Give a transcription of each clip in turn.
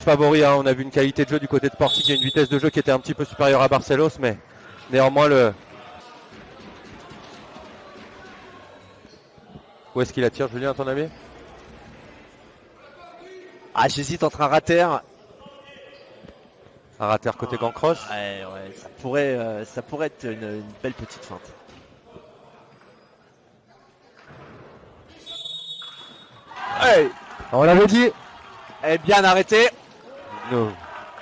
favori, hein. On a vu une qualité de jeu du côté de Sporting et une vitesse de jeu qui était un petit peu supérieure à Barcelos, mais néanmoins Où est-ce qu'il attire, Julien, à ton avis? Ah, j'hésite entre un rater. Un rater côté gang cross. Ouais, ça pourrait être une belle petite feinte. Hey, On l'avait dit. est bien arrêté. Non.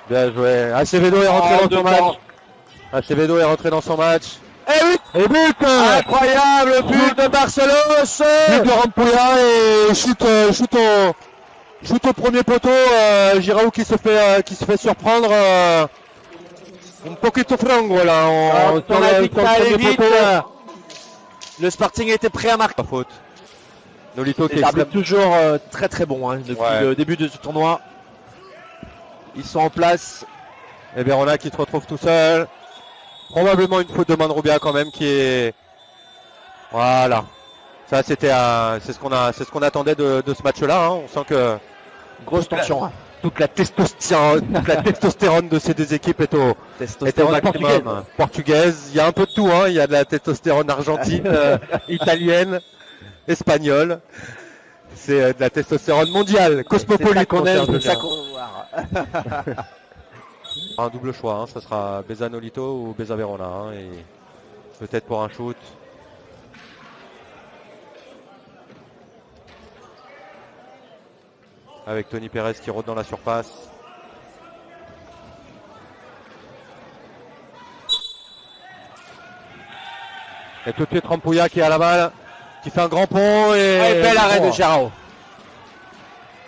Bien joué. Acevedo est rentré dans son match. Acevedo est rentré dans son match. Eh oui, Et but incroyable but de Barcelos. But de Rampulla et shoot au premier poteau. Giroud qui se fait surprendre. Un poquito frango là. On a dit que ça allait vite. poteau. Le Sporting était prêt à marquer. Pas faute. Nolito qui Les est arbitres extrême. toujours très très bons depuis le début de ce tournoi. Ils sont en place. Et Verona qui se retrouve tout seul. Probablement une faute de Mandroubia quand même qui est. Voilà. Ça c'est ce qu'on attendait de ce match-là. Hein. On sent que Grosse tension. toute la testostérone de ces deux équipes est au maximum. Portugaise, il y a un peu de tout. Hein. Il y a de la testostérone argentine, italienne, espagnole. C'est de la testostérone mondiale, cosmopolite qu'on mon aime, cher c'est ça Julien. qu'on veut voir. Un double choix, hein. Ça sera Beza Nolito ou Beza Verona. Hein. Et peut-être pour un shoot. Avec Tony Pérez qui rôde dans la surface. Et tout de suite Rampulla qui est à la balle, qui fait un grand pont et Bel arrêt de Giroud.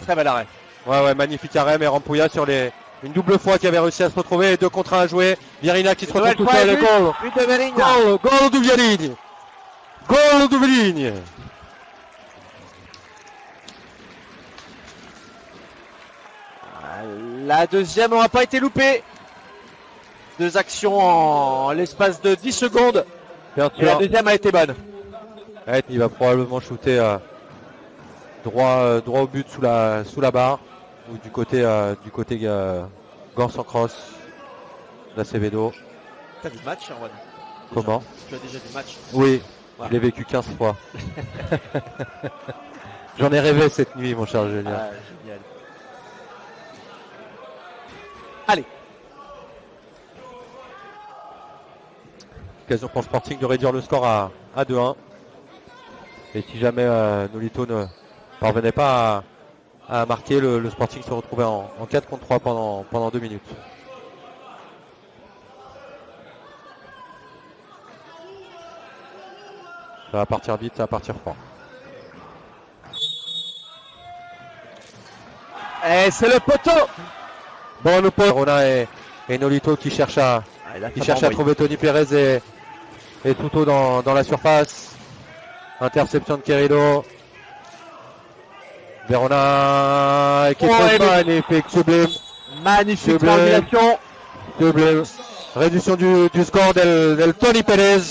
Très bel arrêt. Ouais, magnifique arrêt, mais Rampulla sur une double fois qui avait réussi à se retrouver, 2 contre 1 à jouer. Vierina qui se retrouve tout seul, goal. But de Vierina. Goal de Vierina. Goal de Vierina. La deuxième n'aura pas été loupée. 2 actions en l'espace de 10 secondes. Et la deuxième a été bonne. Ouais, il va probablement shooter droit au but sous la barre. Ou du côté Gans en cross d'Acevedo. T'as vu le match, Erwan? Comment? Tu as déjà vu le match? Oui, Voilà. je l'ai vécu 15 fois. J'en ai rêvé cette nuit, mon cher Julien. Ah, génial. Allez. Occasion pour le Sporting de réduire le score à 2-1. Et si jamais Nolito ne parvenait pas à marquer, le Sporting se retrouvait en 4 contre 3 pendant 2 minutes. Ça va partir vite, ça va partir fort. Et c'est le poteau. Bon, le poteau. Rona et Nolito qui cherchent à trouver Tony Pérez et Tuto dans la surface. Interception de Querido. Verona qui est magnifique, sublime. Magnifique Sublime. coordination. Sublime. Réduction du score del Tony Pérez.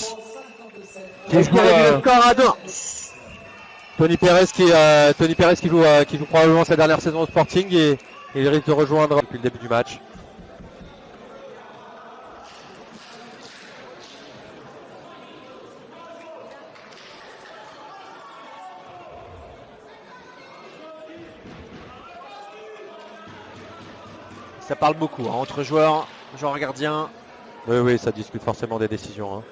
Qui joue le score à 2. Tony Pérez qui joue probablement sa dernière saison au Sporting et il risque de rejoindre depuis le début du match. Ça parle beaucoup entre joueurs gardiens. Oui, ça discute forcément des décisions. Hein.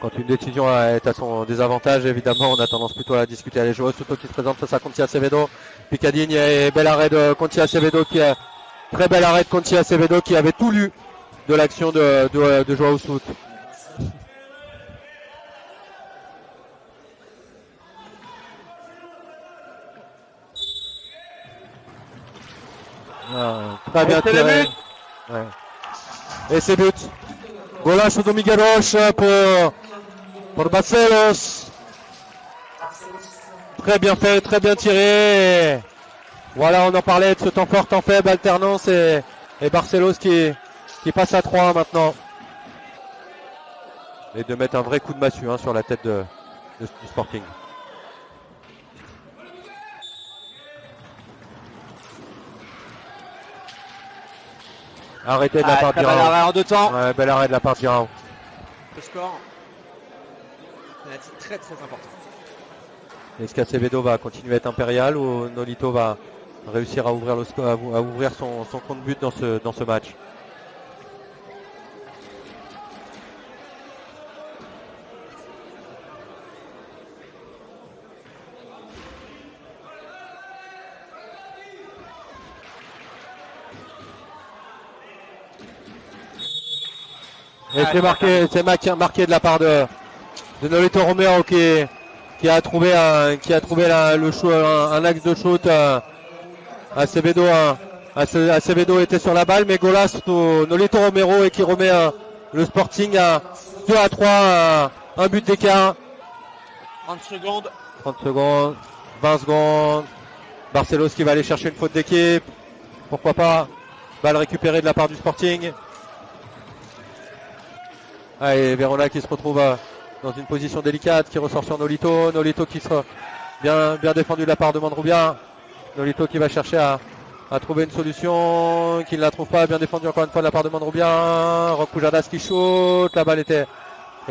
Quand une décision est à son désavantage, évidemment, on a tendance plutôt à discuter. Allez, joueur Soto qui se présente face à Conti Acevedo. Picadigne et bel arrêt de Conti Acevedo très bel arrêt de Conti Acevedo qui avait tout lu de l'action de Joao Sout. Très bien tiré. Ouais. Et c'est but. Golazo de Miguel Roche pour Barcelos. Très bien fait, très bien tiré. Voilà, on en parlait de ce temps fort, temps faible, alternance et Barcelos qui passe à 3 maintenant. Et de mettre un vrai coup de massue sur la tête du Sporting. Arrêté de la part de Très bel Girao. arrêt en 2 temps. Ouais, bel arrêt de la part de Girao. Le score. Penalty très très important. Est-ce qu'Acevedo va continuer à être impérial ou Nolito va réussir à ouvrir, à ouvrir son compte but dans ce match? Et c'est marqué de la part de Nolito Romero qui a trouvé un axe de shoot. Acevedo était sur la balle, mais Golas Nolito Romero et qui remet le Sporting à 2-3, un but d'écart. 30 secondes. 30 secondes, 20 secondes. Barcelos qui va aller chercher une faute d'équipe. Pourquoi pas. Balle récupérée de la part du Sporting. Et Verona qui se retrouve dans une position délicate, qui ressort sur Nolito. Nolito qui sera bien défendu de la part de Mandroubia. Nolito qui va chercher à trouver une solution, qui ne la trouve pas, bien défendu encore une fois de la part de Mandroubia. Rokujadas qui shoot, la balle est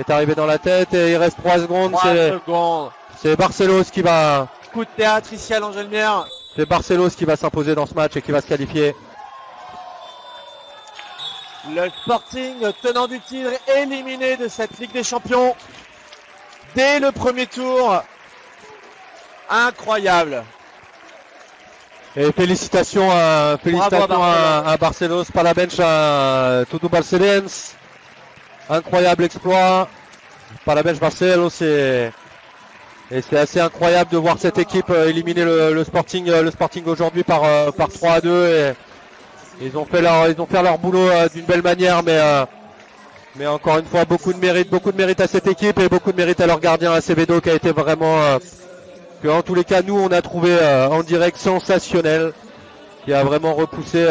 arrivée dans la tête et il reste 3 secondes. 3 secondes. C'est Barcelos qui va. Coup de théâtre ici à l'Angelmière. C'est Barcelos qui va s'imposer dans ce match et qui va se qualifier. Le Sporting, tenant du titre, éliminé de cette Ligue des Champions dès le premier tour. Incroyable. Et félicitations à Barcelos, Palabench à Tutu Barcelens. Incroyable exploit. Palabench Barcelos et c'est assez incroyable de voir cette équipe éliminer le Sporting aujourd'hui par 3-2 et ils ont fait leur boulot d'une belle manière, mais encore une fois beaucoup de mérite à cette équipe et beaucoup de mérite à leur gardien Acevedo qui a été vraiment que en tous les cas nous on a trouvé en direct sensationnel, qui a vraiment repoussé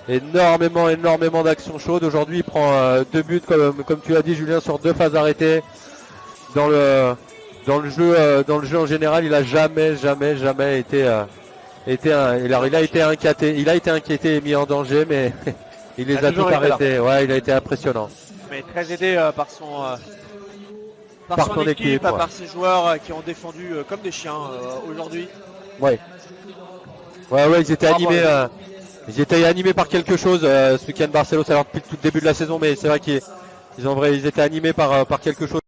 énormément d'actions chaudes. Aujourd'hui il prend 2 buts comme tu l'as dit Julien sur 2 phases arrêtées. Dans le jeu en général il a jamais été il a été inquiété et mis en danger, mais il les a tous arrêtés. Ouais, il a été impressionnant. Mais très aidé par son équipe, ouais. par ses joueurs qui ont défendu comme des chiens aujourd'hui. Ouais, ils étaient animés. Ils étaient animés par quelque chose ce week-end Barcelos, alors depuis tout le début de la saison, mais c'est vrai qu'ils étaient animés par quelque chose.